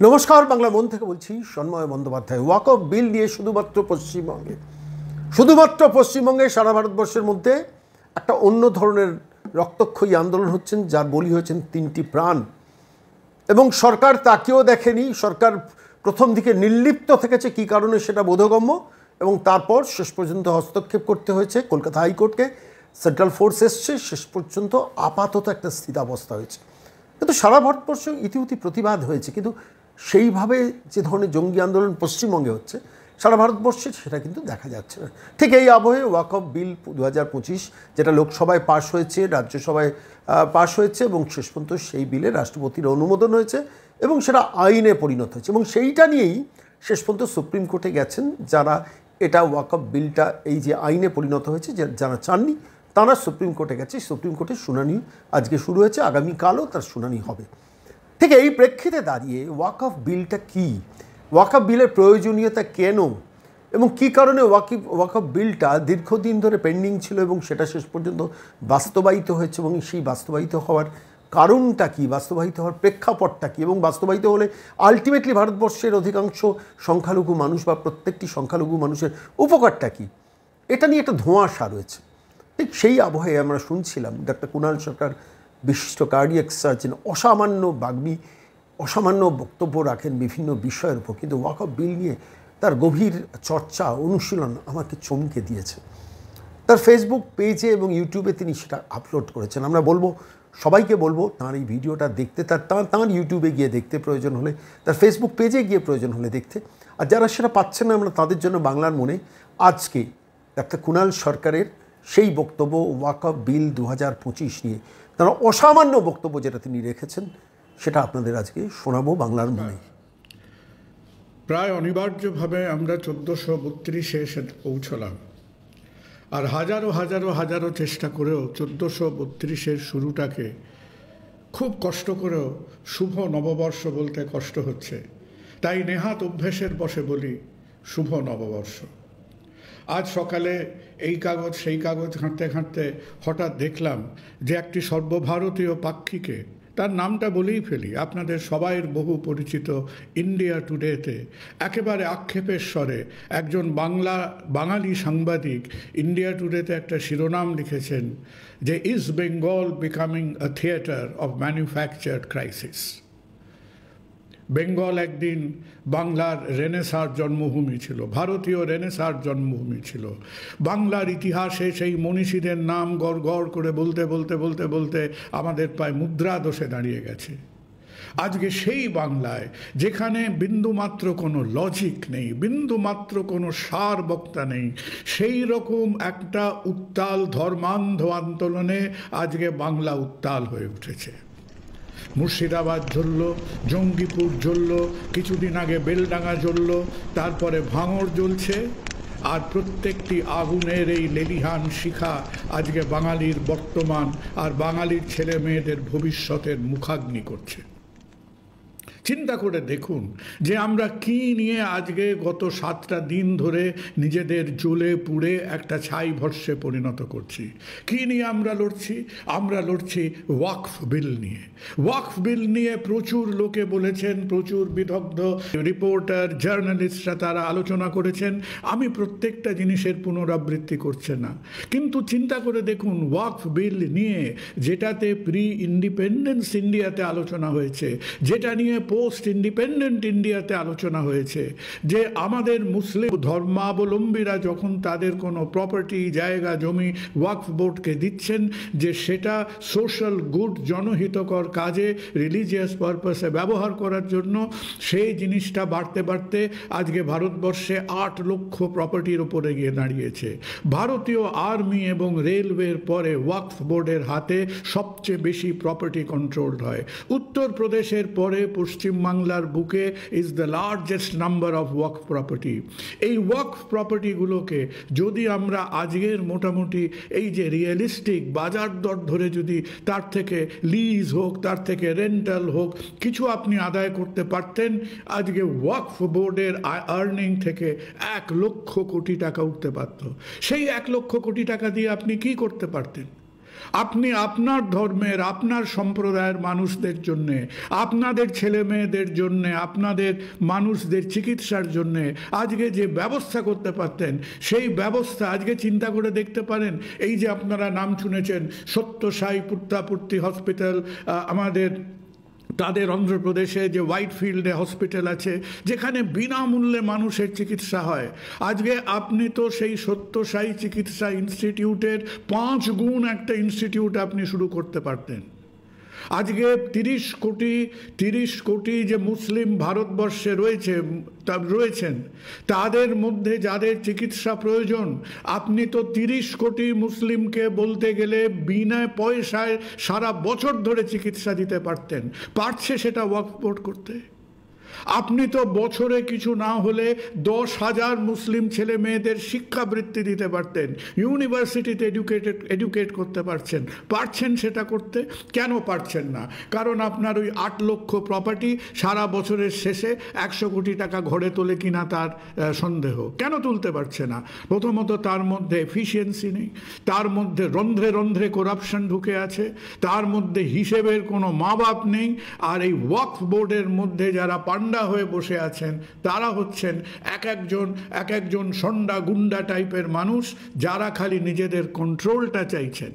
নমস্কার, বাংলা মন থেকে বলছি সন্ময় বন্দ্যোপাধ্যায়। ওয়াকফ বিল নিয়ে শুধুমাত্র পশ্চিমবঙ্গে সারা ভারতবর্ষের মধ্যে একটা অন্য ধরনের রক্তক্ষয়ী আন্দোলন হচ্ছেন, যার বলি হয়েছেন 3টি প্রাণ। এবং সরকার তাকেও দেখেনি। সরকার প্রথম দিকে নির্লিপ্ত থেকেছে, কী কারণে সেটা বোধগম্য, এবং তারপর শেষ পর্যন্ত হস্তক্ষেপ করতে হয়েছে কলকাতা হাইকোর্টকে। সেন্ট্রাল ফোর্স এসছে, শেষ পর্যন্ত আপাতত একটা স্থিতাবস্থা হয়েছে। কিন্তু সারা ভারতবর্ষ ইতিউতি প্রতিবাদ হয়েছে, কিন্তু সেইভাবে যে ধরনের জঙ্গি আন্দোলন পশ্চিমবঙ্গে হচ্ছে সারা ভারতবর্ষে সেটা কিন্তু দেখা যাচ্ছে না। ঠিক এই আবহে ওয়াকফ বিল 2025 যেটা লোকসভায় পাশ হয়েছে, রাজ্যসভায় পাশ হয়েছে, এবং শেষ পর্যন্ত সেই বিলে রাষ্ট্রপতির অনুমোদন হয়েছে এবং সেটা আইনে পরিণত হয়েছে। এবং সেইটা নিয়েই শেষ পর্যন্ত সুপ্রিম কোর্টে গেছেন যারা এটা ওয়াকফ বিলটা এই যে আইনে পরিণত হয়েছে যারা চাননি, তারা সুপ্রিম কোর্টে গেছে। সুপ্রিম কোর্টের শুনানি আজকে শুরু হয়েছে, আগামীকালও তার শুনানি হবে। ঠিক এই প্রেক্ষিতে দাঁড়িয়ে ওয়াকফ বিলটা কী, ওয়াকফ বিলের প্রয়োজনীয়তা কেন, এবং কী কারণে ওয়াকফ বিলটা দীর্ঘদিন ধরে পেন্ডিং ছিল এবং সেটা শেষ পর্যন্ত বাস্তবায়িত হয়েছে, এবং সেই বাস্তবায়িত হওয়ার কারণটা কী, বাস্তবায়িত হওয়ার প্রেক্ষাপটটা কী, এবং বাস্তবায়িত হলে আলটিমেটলি ভারতবর্ষের অধিকাংশ সংখ্যালঘু মানুষ বা প্রত্যেকটি সংখ্যালঘু মানুষের উপকারটা কী, এটা নিয়ে একটা ধোঁয়াশা রয়েছে। ঠিক সেই আবহে আমরা শুনছিলাম ডক্টর কুণাল সরকার, বিশিষ্ট কার্ডিয়াক সার্জন, অসামান্য বক্তব্য রাখেন বিভিন্ন বিষয়ের উপর, কিন্তু ওয়াকফ বিল নিয়ে তার গভীর চর্চা অনুশীলন আমাকে চমকে দিয়েছে। তার ফেসবুক পেজে এবং ইউটিউবে তিনি সেটা আপলোড করেছেন। আমরা সবাইকে বলবো তাঁর এই ভিডিওটা দেখতে, তাঁর ইউটিউবে গিয়ে দেখতে প্রয়োজন হলে, তার ফেসবুক পেজে গিয়ে প্রয়োজন হলে দেখতে। আর যারা সেটা পাচ্ছেন না, আমরা তাদের জন্য বাংলার মনে আজকে ডক্টর কুণাল সরকারের সেই বক্তব্য ওয়াকফ বিল 2025 নিয়ে তারা অসামান্য বক্তব্য যেটা তিনি রেখেছেন সেটা আপনাদের আজকে শোনাবো বাংলার মনে। প্রায় অনিবার্যভাবে আমরা 1432-এ এসে পৌঁছলাম, আর হাজারো হাজারো হাজারো চেষ্টা করেও 1432-এর শুরুটাকে খুব কষ্ট করেও শুভ নববর্ষ বলতে কষ্ট হচ্ছে। তাই নেহাত অভ্যেসের বশে বলি শুভ নববর্ষ। আজ সকালে এই কাগজ সেই কাগজ ঘাঁটতে ঘাঁটতে হঠাৎ দেখলাম যে একটি সর্বভারতীয় পাক্ষিকে, তার নামটা বলেই ফেলি, আপনাদের সবাইয়ের বহু পরিচিত ইন্ডিয়া টুডেতে একেবারে আক্ষেপের স্বরে একজন বাঙালি সাংবাদিক ইন্ডিয়া টুডেতে একটা শিরোনাম লিখেছেন যে is Bengal becoming a theatre of manufactured crisis. Bengal একদিন বাংলার রেনেসাঁর জন্মভূমি ছিল, ভারতীয় রেনেসাঁর জন্মভূমি ছিল। বাংলার ইতিহাসে সেই মনীষীদের নাম গড় গড় করে বলতে বলতে বলতে বলতে আমাদের প্রায় মুদ্রা দোষে দাঁড়িয়ে গেছে। আজকে সেই বাংলায় যেখানে বিন্দুমাত্র কোনো লজিক নেই, বিন্দুমাত্র কোনো সার বক্তা নেই, সেই রকম একটা উত্তাল ধর্মান্ধ আন্দোলনে আজকে বাংলা উত্তাল হয়ে উঠেছে। মুর্শিদাবাদ জ্বলল, জঙ্গিপুর জ্বলল, কিছুদিন আগে বেলডাঙ্গা জ্বলল, তারপরে ভাঙড় জ্বলছে, আর প্রত্যেকটি আগুনের এই লেলিহান শিখা আজকে বাঙালির বর্তমান আর বাঙালির ছেলে মেয়েদের ভবিষ্যতের মুখাগ্নি করছে। চিন্তা করে দেখুন যে আমরা কি নিয়ে আজকে গত 7টা দিন ধরে নিজেদের জ্বলে পুড়ে একটা ছাই ভস্মে পরিণত করছি। কি নিয়ে আমরা লড়ছি? আমরা লড়ছি ওয়াকফ বিল নিয়ে। ওয়াকফ বিল নিয়ে প্রচুর লোকে বলেছেন, প্রচুর বিদগ্ধ রিপোর্টার, জার্নালিস্টরা তারা আলোচনা করেছেন। আমি প্রত্যেকটা জিনিসের পুনরাবৃত্তি করছে না, কিন্তু চিন্তা করে দেখুন ওয়াকফ বিল নিয়ে যেটাতে প্রি ইন্ডিপেন্ডেন্স ইন্ডিয়াতে আলোচনা হয়েছে, যেটা নিয়ে পোস্ট ইন্ডিপেন্ডেন্ট ইন্ডিয়াতে আলোচনা হয়েছে, যে আমাদের মুসলিম ধর্মাবলম্বীরা যখন তাদের কোনো প্রপার্টি, জায়গা, জমি ওয়াকফ বোর্ডকে দিচ্ছেন, যে সেটা সোশ্যাল গুড, জনহিতকর কাজে, রিলিজিয়াস পারপাসে ব্যবহার করার জন্য, সেই জিনিসটা বাড়তে বাড়তে আজকে ভারতবর্ষে 8 লক্ষ প্রপার্টির উপরে গিয়ে দাঁড়িয়েছে। ভারতীয় আর্মি এবং রেলওয়ের পরে ওয়াকফ বোর্ডের হাতে সবচেয়ে বেশি প্রপার্টি কন্ট্রোলড হয়। উত্তরপ্রদেশের পরে পশ্চিমবাংলার বুকে is the largest number of Waqf property. এই ওয়াকফ প্রপার্টিগুলোকে যদি আমরা আজকের মোটামুটি এই যে রিয়েলিস্টিক বাজার দর ধরে যদি তার থেকে লিজ হোক, তার থেকে রেন্টাল হোক, কিছু আপনি আদায় করতে পারতেন, আজকে ওয়াকফ বোর্ডের আর্নিং থেকে 1 লক্ষ কোটি টাকা উঠতে পারত। সেই 1 লক্ষ কোটি টাকা দিয়ে আপনি কি করতে পারতেন? আপনি আপনার ধর্মের, আপনার সম্প্রদায়ের মানুষদের জন্যে, আপনাদের ছেলে মেয়েদের জন্যে, আপনাদের মানুষদের চিকিৎসার জন্যে আজকে যে ব্যবস্থা করতে পারতেন, সেই ব্যবস্থা আজকে চিন্তা করে দেখতে পারেন। এই যে আপনারা নাম শুনেছেন সত্যসাই পুত্রাপুর্তি হসপিটাল, আমাদের তাদের অন্ধ্রপ্রদেশে যে হোয়াইটফিল্ডে হসপিটাল আছে, যেখানে বিনামূল্যে মানুষের চিকিৎসা হয়। আজকে আপনি তো সেই সত্যসাই চিকিৎসা ইনস্টিটিউটের 5 গুণ একটা ইনস্টিটিউট আপনি শুরু করতে পারতেন। আজকে 30 কোটি যে মুসলিম ভারতবর্ষে রয়েছেন, তাদের মধ্যে যাদের চিকিৎসা প্রয়োজন, আপনি তো 30 কোটি মুসলিমকে বলতে গেলে বিনা পয়সায় সারা বছর ধরে চিকিৎসা দিতে পারতেন। পারছে সেটা ওয়াকফ বোর্ড করতে? আপনি তো বছরে কিছু না হলে 10,000 মুসলিম ছেলে মেয়েদের শিক্ষাবৃত্তি দিতে পারতেন, ইউনিভার্সিটিতে এডুকেট করতে পারছেন সেটা করতে? কেন পারছেন না? কারণ আপনার ওই 8 লক্ষ প্রপার্টি সারা বছরের শেষে 100 কোটি টাকা ঘরে তোলে কিনা তার সন্দেহ। কেন তুলতে পারছে না? প্রথমত তার মধ্যে এফিসিয়েন্সি নেই, তার মধ্যে রন্ধ্রে রন্ধ্রে করাপশন ঢুকে আছে, তার মধ্যে হিসেবের কোনো মা বাপ নেই। আর এই ওয়াকফ বোর্ডের মধ্যে যারা পান্ডা হয়ে বসে আছেন, তারা হচ্ছেন এক একজন সন্ডা গুন্ডা টাইপের মানুষ, যারা খালি নিজেদের কন্ট্রোলটা চাইছেন।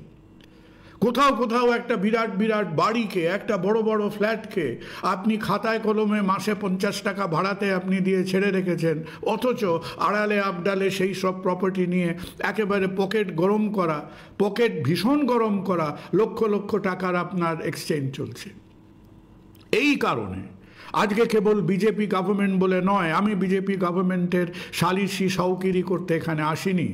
কোথাও একটা বিরাট বাড়িকে, একটা বড় ফ্ল্যাটকে আপনি খাতায় কলমে মাসে 50 টাকা ভাড়াতে আপনি দিয়ে ছেড়ে রেখেছেন, অথচ আড়ালে আবডালে সেই সব প্রপার্টি নিয়ে একেবারে পকেট ভীষণ গরম করা লক্ষ টাকার আপনার এক্সচেঞ্জ চলছে। এই কারণে আজকে কেবল বিজেপি গভর্নমেন্ট বলে নয়, আমি বিজেপি গভর্নমেন্টের সালিশি শৌকিরি করতে এখানে আসিনি।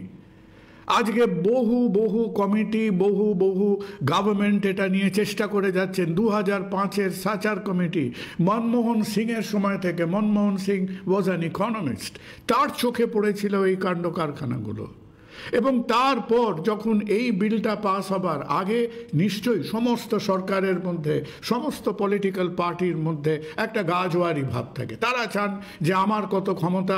আজকে বহু কমিটি, বহু গভর্নমেন্ট এটা নিয়ে চেষ্টা করে যাচ্ছেন। 2005-এর সাচার কমিটি, মনমোহন সিংয়ের সময় থেকে, Manmohan Singh was an economist, তার চোখে পড়েছিল এই কাণ্ড কারখানাগুলো। এবং তারপর যখন এই বিলটা পাস হবার আগে নিশ্চয়ই সমস্ত সরকারের মধ্যে, সমস্ত পলিটিক্যাল পার্টির মধ্যে একটা গাজোয়ারি ভাব থাকে। তারা চান যে আমার কত ক্ষমতা,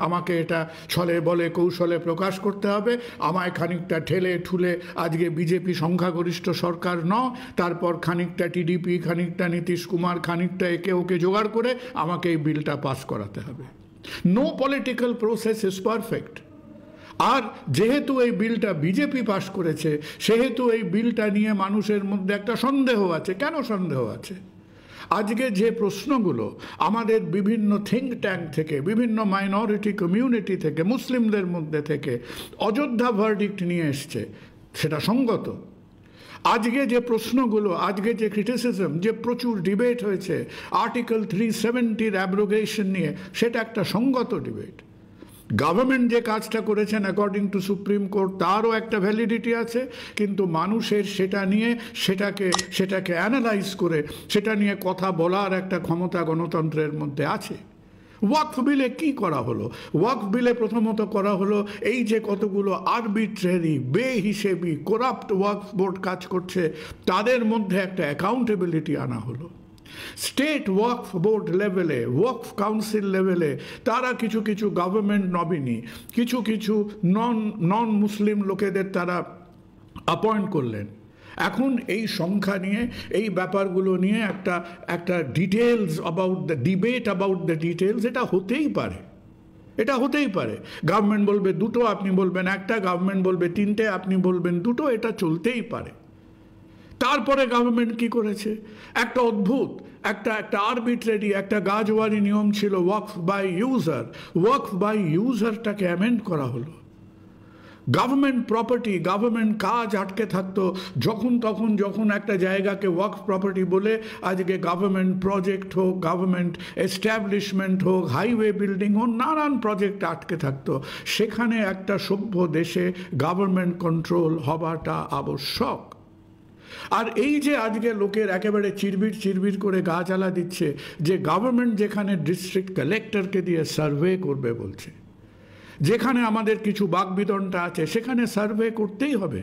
আমাকে এটা ছলে বলে কৌশলে প্রকাশ করতে হবে, আমায় খানিকটা ঠেলে ঠুলে আজকে বিজেপি সংখ্যাগরিষ্ঠ সরকার তারপর খানিকটা টিডিপি, খানিকটা নীতিশ কুমার, খানিকটা একে ওকে জোগাড় করে আমাকে এই বিলটা পাস করাতে হবে। No political process is perfect. আর যেহেতু এই বিলটা বিজেপি পাশ করেছে, সেহেতু এই বিলটা নিয়ে মানুষের মধ্যে একটা সন্দেহ আছে। কেন সন্দেহ আছে? আজকে যে প্রশ্নগুলো আমাদের বিভিন্ন থিঙ্ক ট্যাঙ্ক থেকে, বিভিন্ন মাইনরিটি কমিউনিটি থেকে, মুসলিমদের মধ্যে থেকে অযোধ্যা ভার্ডিক্ট নিয়ে এসছে, সেটা সঙ্গত। আজকে যে প্রশ্নগুলো, আজকে যে ক্রিটিসিজম, যে প্রচুর ডিবেট হয়েছে আর্টিকেল 370-র অ্যাব্রোগেশন নিয়ে, সেটা একটা সঙ্গত ডিবেট। গভর্নমেন্ট যে কাজটা করেছেন অ্যাকর্ডিং টু সুপ্রিম কোর্ট, তারও একটা ভ্যালিডিটি আছে, কিন্তু মানুষের সেটা নিয়ে সেটাকে অ্যানালাইজ করে সেটা নিয়ে কথা বলার একটা ক্ষমতা গণতন্ত্রের মধ্যে আছে। ওয়াকফ বিলে কি করা হলো? ওয়াকফ বিলে প্রথমত করা হলো এই যে কতগুলো আরবিট্রারি, বেহিসেবি, করাপ্ট ওয়াকফ বোর্ড কাজ করছে, তাদের মধ্যে একটা অ্যাকাউন্টেবিলিটি আনা হলো। স্টেট ওয়াকফ বোর্ড লেভেলে, ওয়াকফ কাউন্সিল লেভেলে তারা কিছু গভর্নমেন্ট নমিনি, কিছু নন মুসলিম লোকেদের তারা অ্যাপয়েন্ট করলেন। এখন এই সংখ্যা নিয়ে, এই ব্যাপারগুলো নিয়ে একটা details about the debate, about the details, এটা হতেই পারে। গভর্নমেন্ট বলবে 2, আপনি বলবেন 1, গভর্নমেন্ট বলবে 3, আপনি বলবেন 2, এটা চলতেই পারে। তারপরে গভর্নমেন্ট কি করেছে? একটা অদ্ভুত, একটা আরবিট্রারি, একটা গাজওয়ারি নিয়ম ছিল waqf by user. Waqf by ইউজারটাকে অ্যামেন্ড করা হলো। গভর্নমেন্ট প্রপার্টি, গভর্নমেন্ট কাজ আটকে থাকতো যখন একটা জায়গাকে ওয়াকফ প্রপার্টি বলে আজকে গভর্নমেন্ট প্রজেক্ট হোক, গভর্নমেন্ট এস্টাবলিশমেন্ট হোক, হাইওয়ে বিল্ডিং হোক, নানান প্রজেক্ট আটকে থাকতো। সেখানে একটা সভ্য দেশে গভর্নমেন্ট কন্ট্রোল হওয়াটা আবশ্যক। আর এই যে আজকে লোকের একেবারে চিরবির করে গা জ্বালা দিচ্ছে যে গভর্নমেন্ট যেখানে ডিস্ট্রিক্ট কালেক্টরকে দিয়ে সার্ভে করবে বলছে, যেখানে আমাদের কিছু বাকবিতণ্ডা আছে, সেখানে সার্ভে করতেই হবে।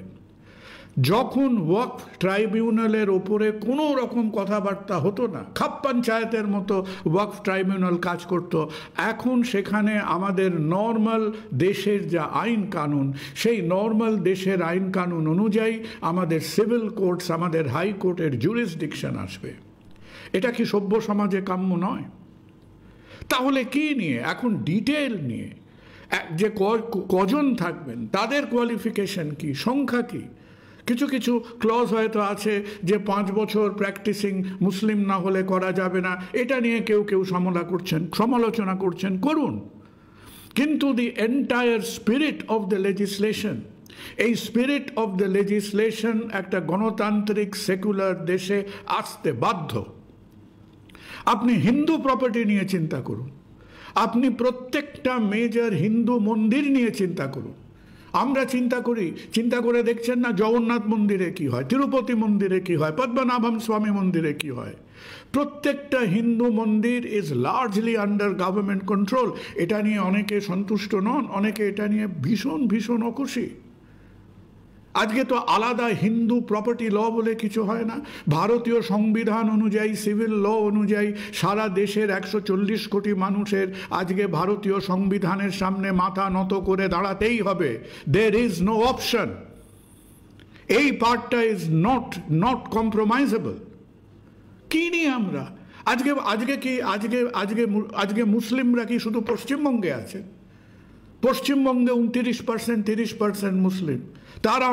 যখন ওয়াকফ ট্রাইব্যুনালের ওপরে কোনো রকম কথাবার্তা হতো না, খাপ পঞ্চায়েতের মতো ওয়াকফ ট্রাইব্যুনাল কাজ করত, এখন সেখানে আমাদের নর্মাল দেশের যা আইন কানুন, সেই নর্মাল দেশের আইন কানুন অনুযায়ী আমাদের সিভিল কোর্টস, আমাদের হাইকোর্টের জুরিসডিকশন আসবে। এটা কি সভ্য সমাজে কাম্য নয়? তাহলে কি নিয়ে এখন ডিটেল নিয়ে যে কজন থাকবেন, তাদের কোয়ালিফিকেশন কি, সংখ্যা কি? কিছু কিছু ক্লজ হয়তো আছে যে 5 বছর প্র্যাকটিসিং মুসলিম না হলে করা যাবে না, এটা নিয়ে কেউ কেউ সমালোচনা করছেন, করুন। কিন্তু the entire spirit of the legislation, এই স্পিরিট অফ দ্য লেজিসলেশন একটা গণতান্ত্রিক সেকুলার দেশে আসতে বাধ্য। আপনি হিন্দু প্রপার্টি নিয়ে চিন্তা করুন, আপনি প্রত্যেকটা মেজর হিন্দু মন্দির নিয়ে চিন্তা করুন। আমরা চিন্তা করে দেখছেন না জগন্নাথ মন্দিরে কি হয়, তিরুপতি মন্দিরে কি হয়, পদ্মনাভম স্বামী মন্দিরে কি হয়? প্রত্যেকটা হিন্দু মন্দির is largely under government control. এটা নিয়ে অনেকে সন্তুষ্ট নন, অনেকে এটা নিয়ে ভীষণ ভীষণ অখুশি। আজকে তো আলাদা হিন্দু প্রপার্টি ল বলে কিছু হয় না। ভারতীয় সংবিধান অনুযায়ী, সিভিল ল অনুযায়ী সারা দেশের 140 কোটি মানুষের আজকে ভারতীয় সংবিধানের সামনে মাথা নত করে দাঁড়াতেই হবে। There is no option. এই পার্টটা ইজ নট কম্প্রোমাইজেবল। কি নিয়ে আমরা আজকে মুসলিমরা কি শুধু পশ্চিমবঙ্গে আছে? পশ্চিমবঙ্গে 29%, 30% মুসলিম। তারা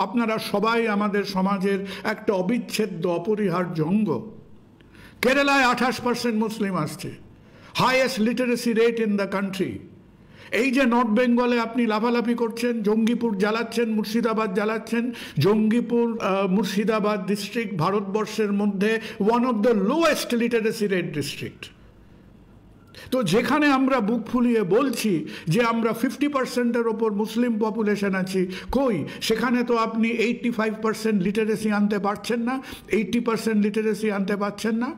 আপনারা সবাই আমাদের সমাজের একটা অবিচ্ছেদ্য অপরিহার্য অঙ্গ। কেরালায় 28% মুসলিম আসছে, highest literacy rate in the country. এই যে নর্থ বেঙ্গলে আপনি লাফালাফি করছেন, জঙ্গিপুর জ্বালাচ্ছেন, মুর্শিদাবাদ জ্বালাচ্ছেন। জঙ্গিপুর মুর্শিদাবাদ ডিস্ট্রিক্ট ভারতবর্ষের মধ্যে one of the lowest literacy rate district. তো যেখানে আমরা বুক ফুলিয়ে বলছি যে আমরা 50%-এর ওপর মুসলিম পপুলেশন আছি, কই সেখানে তো আপনি 85% লিটারেসি আনতে পারছেন না, 80% লিটারেসি আনতে পারছেন না।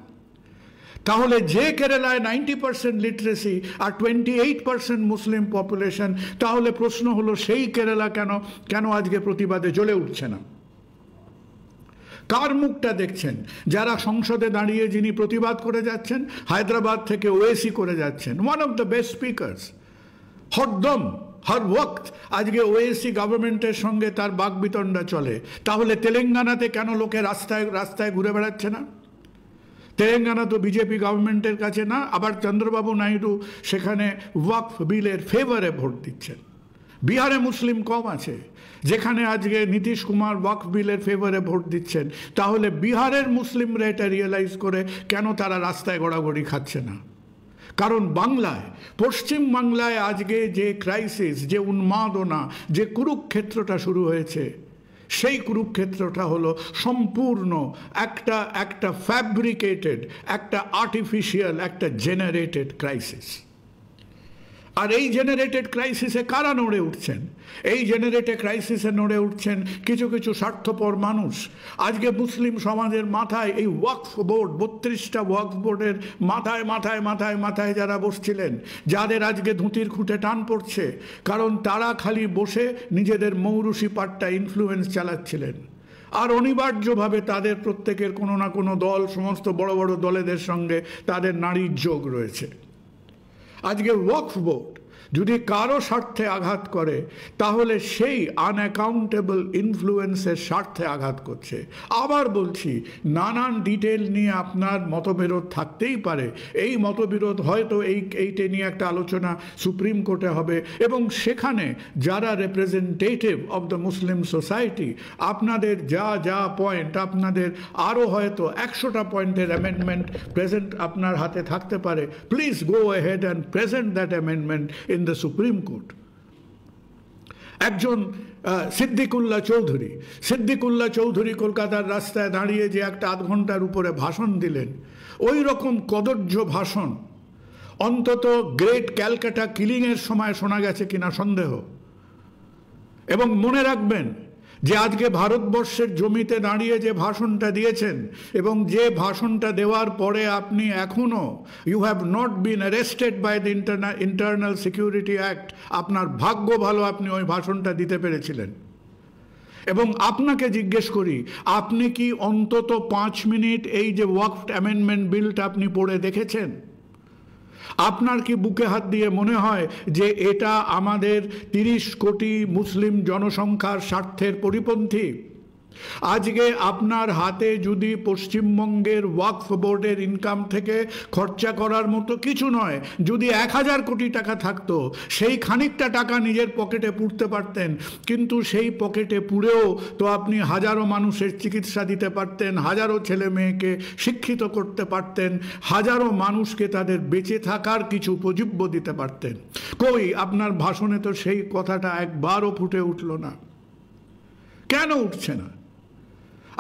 তাহলে যে কেরালায় 90% লিটারেসি আর 28% মুসলিম পপুলেশন, তাহলে প্রশ্ন হলো সেই কেরালা কেন আজকে প্রতিবাদে জ্বলে উঠছে না? কার মুখটা দেখছেন? যারা সংসদে দাঁড়িয়ে যিনি প্রতিবাদ করে যাচ্ছেন, হায়দ্রাবাদ থেকে ওয়েসি করে যাচ্ছেন, one of the best speakers. হরদম হর ওয়াক্ত আজকে ওয়েসি গভর্নমেন্টের সঙ্গে তার বাকবিতণ্ডা চলে। তাহলে তেলেঙ্গানাতে কেন লোকে রাস্তায় ঘুরে বেড়াচ্ছে না? তেলেঙ্গানা তো বিজেপি গভর্নমেন্টের কাছে না, আবার চন্দ্রবাবু নাইডু সেখানে ওয়াকফ বিলের ফেভারে ভোট দিচ্ছেন। বিহারে মুসলিম কম আছে, যেখানে আজকে নীতিশ কুমার ওয়াকফ বিলের ফেভারে ভোট দিচ্ছেন। তাহলে বিহারের মুসলিমরা এটা রিয়েলাইজ করে কেন তারা রাস্তায় গড়াগড়ি খাচ্ছে না? কারণ পশ্চিম বাংলায় আজকে যে ক্রাইসিস, যে উন্মাদনা, যে কুরুক্ষেত্রটা শুরু হয়েছে, সেই কুরুক্ষেত্রটা হলো সম্পূর্ণ একটা ফ্যাব্রিকেটেড, একটা আর্টিফিশিয়াল, একটা জেনারেটেড ক্রাইসিস। আর এই জেনারেটেড ক্রাইসিসে কারা নড়ে উঠছেন? এই জেনারেটেড ক্রাইসিসে নড়ে উঠছেন কিছু কিছু স্বার্থপর মানুষ। আজকে মুসলিম সমাজের মাথায় এই ওয়াকফ বোর্ড, 32টা ওয়াকফ বোর্ডের মাথায় যারা বসছিলেন, যাদের আজকে ধুতির খুঁটে টান পড়ছে, কারণ তারা খালি বসে নিজেদের মৌরুসি পাট্টা ইনফ্লুয়েন্স চালাচ্ছিলেন। আর অনিবার্যভাবে তাদের প্রত্যেকের কোনো না কোনো দল, সমস্ত বড় বড় দলেদের সঙ্গে তাদের নারীর যোগ রয়েছে। আজকে ওয়াকফ বোর্ড যদি কারো স্বার্থে আঘাত করে, তাহলে সেই আনঅ্যাকাউন্টেবল ইনফ্লুয়েন্সের স্বার্থে আঘাত করছে। আবার বলছি, নানান ডিটেল নিয়ে আপনার মতবিরোধ থাকতেই পারে। এই মতবিরোধ হয়তো এইটা নিয়ে একটা আলোচনা সুপ্রিম কোর্টে হবে, এবং সেখানে যারা representative of the Muslim society, আপনাদের যা পয়েন্ট, আপনাদের আরও হয়তো 100টা পয়েন্টের অ্যামেন্ডমেন্ট প্রেজেন্ট আপনার হাতে থাকতে পারে। Please go ahead and present that amendment in the supreme court. একজন সিদ্দিকুল্লাহ চৌধুরী কলকাতার রাস্তায় দাঁড়িয়ে যে একটা আধ ঘন্টার উপরে ভাষণ দিলেন, ওই রকম কদর্য ভাষণ অন্তত গ্রেট ক্যালকাটা কিলিংয়ের সময় শোনা গেছে কিনা সন্দেহ। এবং মনে রাখবেন যে আজকে ভারতবর্ষের জমিতে দাঁড়িয়ে যে ভাষণটা দিয়েছেন, এবং যে ভাষণটা দেওয়ার পরে আপনি এখনও you have not been arrested by the internal security act, আপনার ভাগ্য ভালো আপনি ওই ভাষণটা দিতে পেরেছিলেন। এবং আপনাকে জিজ্ঞেস করি, আপনি কি অন্তত 5 মিনিট এই যে ওয়াকফ অ্যামেন্ডমেন্ট বিলটা আপনি পড়ে দেখেছেন? আপনার কি বুকে হাত দিয়ে মনে হয় যে এটা আমাদের 30 কোটি মুসলিম জনসংখ্যার স্বার্থের পরিপন্থী? আজকে আপনার হাতে যদি পশ্চিমবঙ্গের ওয়াকফ বোর্ডের ইনকাম থেকে খরচা করার মতো কিছু নয়, যদি 1000 কোটি টাকা থাকতো, সেই খানিকটা টাকা নিজের পকেটে পুরতে পারতেন। কিন্তু সেই পকেটে পুরেও তো আপনি হাজারো মানুষের চিকিৎসা দিতে পারতেন, হাজারো ছেলে মেয়েকে শিক্ষিত করতে পারতেন, হাজারো মানুষকে তাদের বেঁচে থাকার কিছু উপজীব্য দিতে পারতেন। কই, আপনার ভাষণে তো সেই কথাটা একবারও ফুটে উঠল না। কেন উঠছে না?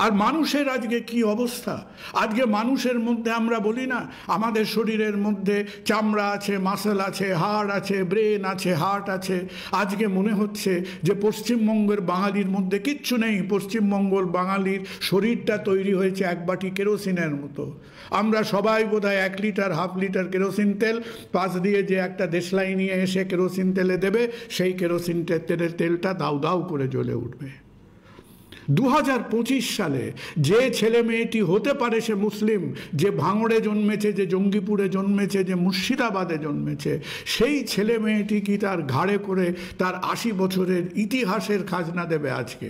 আর মানুষের আজকে কি অবস্থা? আজকে মানুষের মধ্যে আমরা বলি না, আমাদের শরীরের মধ্যে চামড়া আছে, মাসল আছে, হাড় আছে, ব্রেন আছে, হার্ট আছে। আজকে মনে হচ্ছে যে পশ্চিমবঙ্গের বাঙালির মধ্যে কিচ্ছু নেই। পশ্চিমবঙ্গের বাঙালির শরীরটা তৈরি হয়েছে এক বাটি কেরোসিনের মতো। আমরা সবাই বোধহয় 1 লিটার 1/2 লিটার কেরোসিন তেল পাশ দিয়ে যে একটা দেশলাই নিয়ে এসে কেরোসিন তেলে দেবে, সেই কেরোসিন তেলের তেলটা দাউ দাউ করে জ্বলে উঠবে। 2025 সালে যে ছেলে মেয়েটি হতে পারে সে মুসলিম, যে ভাঙড়ে জন্মেছে, যে জঙ্গিপুরে জন্মেছে, যে মুর্শিদাবাদে জন্মেছে, সেই ছেলে মেয়েটি কি তার ঘাড়ে করে তার 80 বছরের ইতিহাসের খাজনা দেবে আজকে?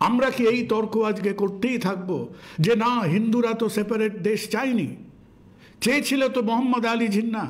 আমরা কি এই তর্ক আজকে করতেই থাকবো যে না, হিন্দুরা তো সেপারেট দেশ চায়নি? চেয়েছিল তো মোহাম্মদ আলী জিন্নাহ।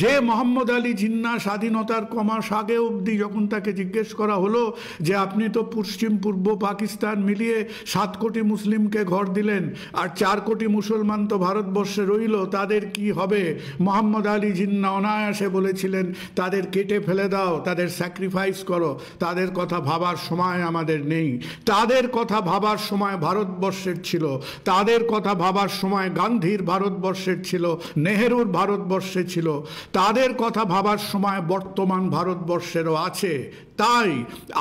যে মোহাম্মদ আলী জিন্নাহ স্বাধীনতার কমাস আগে অবধি যখন তাকে জিজ্ঞেস করা হলো যে আপনি তো পশ্চিম পূর্ব পাকিস্তান মিলিয়ে 7 কোটি মুসলিমকে ঘর দিলেন, আর 4 কোটি মুসলমান তো ভারতবর্ষে রইল, তাদের কি হবে? মোহাম্মদ আলী জিন্নাহ অনায়াসে বলেছিলেন তাদের কেটে ফেলে দাও, তাদের স্যাক্রিফাইস করো, তাদের কথা ভাবার সময় আমাদের নেই। তাদের কথা ভাবার সময় ভারতবর্ষের ছিল, তাদের কথা ভাবার সময় গান্ধীর ভারতবর্ষের ছিল, নেহেরুর ভারতবর্ষে ছিল, তাদের কথা ভাবার সময় বর্তমান ভারতবর্ষেরও আছে। তাই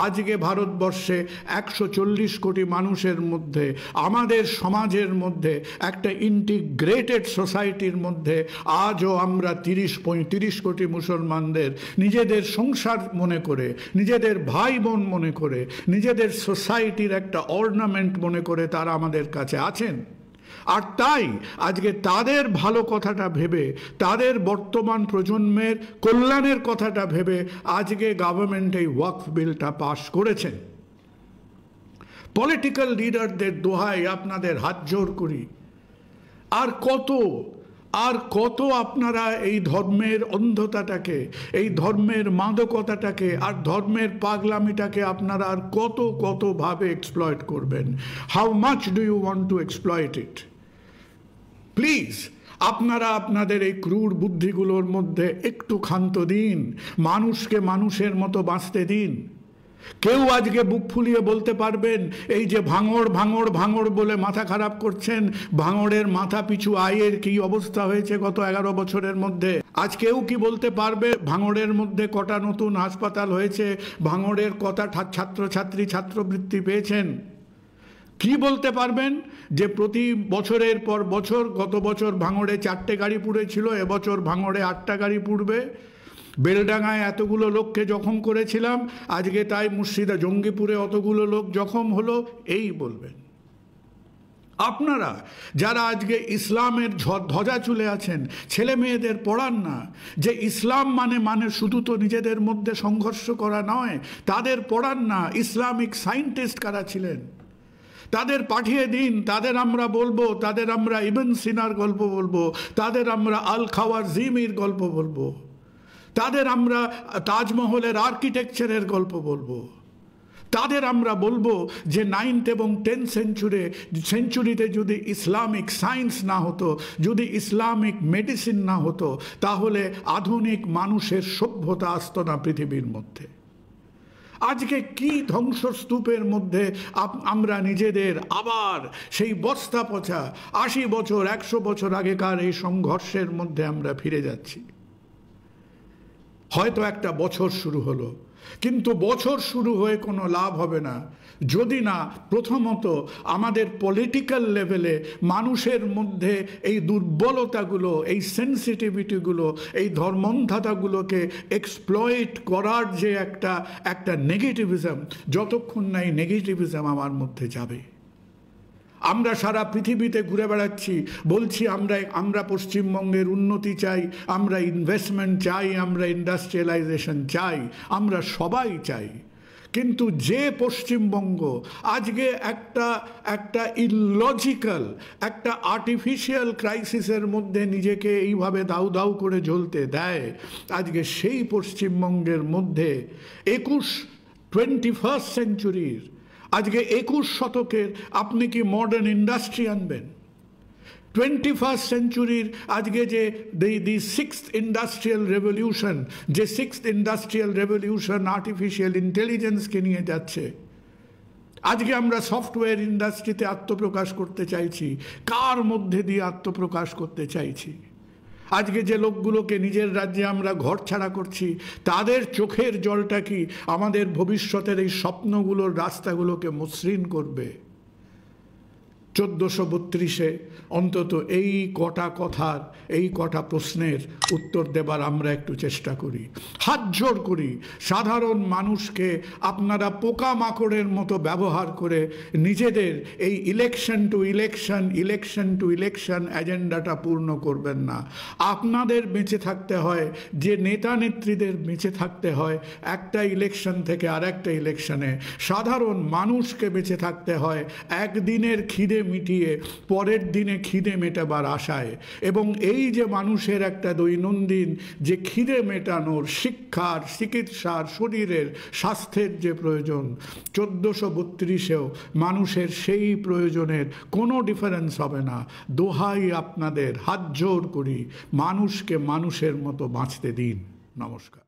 আজকে ভারতবর্ষে 140 কোটি মানুষের মধ্যে, আমাদের সমাজের মধ্যে, একটা ইন্টিগ্রেটেড সোসাইটির মধ্যে আজও আমরা 30-35 কোটি মুসলমানদের নিজেদের সংসার মনে করে, নিজেদের ভাই বোন মনে করে, নিজেদের সোসাইটির একটা অর্নামেন্ট মনে করে তারা আমাদের কাছে আছেন। আর তাই আজকে তাদের ভালো কথাটা ভেবে, তাদের বর্তমান প্রজন্মের কল্যাণের কথাটা ভেবে আজকে গভর্নমেন্ট এই ওয়াকফ বিলটা পাশ করেছেন। পলিটিক্যাল লিডারদের দোহাই আপনাদের হাত জোর করি, আর কত আপনারা এই ধর্মের অন্ধতাটাকে, এই ধর্মের মাদকতাটাকে, আর ধর্মের পাগলামিটাকে আপনারা আর কতভাবে এক্সপ্লয়েট করবেন? How much do you want to exploit it? Please আপনারা আপনাদের এই ক্রূর বুদ্ধিগুলোর মধ্যে একটু ক্ষান্ত দিন, মানুষকে মানুষের মতো বাঁচতে দিন। কেউ আজকে বুক ফুলিয়ে বলতে পারবেন এই যে ভাঙড় ভাঙড় ভাঙড় বলে মাথা খারাপ করছেন, ভাঙড়ের মাথা পিছু আয়ের কি অবস্থা হয়েছে গত 11 বছরের মধ্যে? আজ কেউ কি বলতে পারবে ভাঙড়ের মধ্যে কটা নতুন হাসপাতাল হয়েছে, ভাঙড়ের কটা ছাত্রছাত্রী ছাত্রবৃত্তি পেয়েছেন? কি বলতে পারবেন যে প্রতি বছরের পর বছর, গত বছর ভাঙড়ে 4টে গাড়ি পুড়েছিল, এবছর ভাঙড়ে 8টা গাড়ি পুড়বে? বেলডাঙ্গায় এতগুলো লোককে জখম করেছিলাম, আজকে তাই জঙ্গিপুরে অতগুলো লোক জখম হলো, এই বলবেন? আপনারা যারা আজকে ইসলামের ধ্বজা চুলে আছেন, ছেলে মেয়েদের পড়ান না যে ইসলাম মানে শুধু তো নিজেদের মধ্যে সংঘর্ষ করা নয়, তাদের পড়ান না ইসলামিক সায়েন্টিস্ট কারা ছিলেন, তাদের পাঠিয়ে দিন। তাদের আমরা বলবো, তাদের আমরা ইবন সিনার গল্প বলবো, তাদের আমরা আল খাওয়ারজিমির গল্প বলবো, তাদের আমরা তাজমহলের আর্কিটেকচারের গল্প বলবো, তাদের আমরা বলবো যে 9th এবং 10th সেঞ্চুরিতে যদি ইসলামিক সায়েন্স না হতো, যদি ইসলামিক মেডিসিন না হতো, তাহলে আধুনিক মানুষের সভ্যতা আসতো না পৃথিবীর মধ্যে। আজকে কি ধ্বংসস্তূপের মধ্যে আমরা নিজেদের আবার সেই বস্তা পচা 80 বছর 100 বছর আগেকার এই সংঘর্ষের মধ্যে আমরা ফিরে যাচ্ছি। হয়তো একটা বছর শুরু হলো, কিন্তু বছর শুরু হয়ে কোনো লাভ হবে না যদি না প্রথমত আমাদের পলিটিক্যাল লেভেলে মানুষের মধ্যে এই দুর্বলতাগুলো, এই সেন্সিটিভিটিগুলো, এই ধর্মন্ধাতাগুলোকে এক্সপ্লয়েট করার যে একটা নেগেটিভিজম, যতক্ষণ না এই নেগেটিভিজম আমার মধ্যে যাবে। আমরা সারা পৃথিবীতে ঘুরে বেড়াচ্ছি, বলছি আমরা পশ্চিমবঙ্গের উন্নতি চাই, আমরা ইনভেস্টমেন্ট চাই, আমরা ইন্ডাস্ট্রিয়ালাইজেশন চাই, আমরা সবাই চাই। কিন্তু যে পশ্চিমবঙ্গ আজকে একটা ইললজিক্যাল, একটা আর্টিফিশিয়াল ক্রাইসিসের মধ্যে নিজেকে এইভাবে দাউ দাউ করে জ্বলতে দেয়, আজকে সেই পশ্চিমবঙ্গের মধ্যে 21st সেঞ্চুরির, আজকে 21 শতকের আপনি কি মডার্ন ইন্ডাস্ট্রি আনবেন? 21st সেঞ্চুরির আজকে যে দি সিক্সথ ইন্ডাস্ট্রিয়াল রেভলিউশন, যে সিক্সথ ইন্ডাস্ট্রিয়াল রেভলিউশন আর্টিফিশিয়াল ইন্টেলিজেন্সকে নিয়ে যাচ্ছে, আজকে আমরা সফটওয়্যার ইন্ডাস্ট্রিতে আত্মপ্রকাশ করতে চাইছি। কার মধ্যে দিয়ে আত্মপ্রকাশ করতে চাইছি? আজকে যে লোকগুলোকে নিজের রাজ্যে আমরা ঘর ছাড়া করছি, তাদের চোখের জলটা কি আমাদের ভবিষ্যতের এই স্বপ্নগুলোর রাস্তাগুলোকে মসৃণ করবে? 1432-এ অন্তত এই কটা কথার, এই কটা প্রশ্নের উত্তর দেবার আমরা একটু চেষ্টা করি, হাত জোড় করি। সাধারণ মানুষকে আপনারা পোকামাকড়ের মতো ব্যবহার করে নিজেদের এই ইলেকশন টু ইলেকশন এজেন্ডাটা পূর্ণ করবেন না। আপনাদের বেঁচে থাকতে হয়, যে নেতা নেত্রীদের বেঁচে থাকতে হয় একটা ইলেকশন থেকে আর একটা ইলেকশনে, সাধারণ মানুষকে বেঁচে থাকতে হয় একদিনের খিদে মিটিয়ে পরের দিনে খিদে মেটাবার আশায়। এবং এই যে মানুষের একটা দৈনন্দিন যে খিদে মেটানোর, শিক্ষার, চিকিৎসার, শরীরের স্বাস্থ্যের যে প্রয়োজন, 1432-এও মানুষের সেই প্রয়োজনের কোনো ডিফারেন্স হবে না। দোহাই আপনাদের, হাত জোড় করি, মানুষকে মানুষের মতো বাঁচতে দিন। নমস্কার।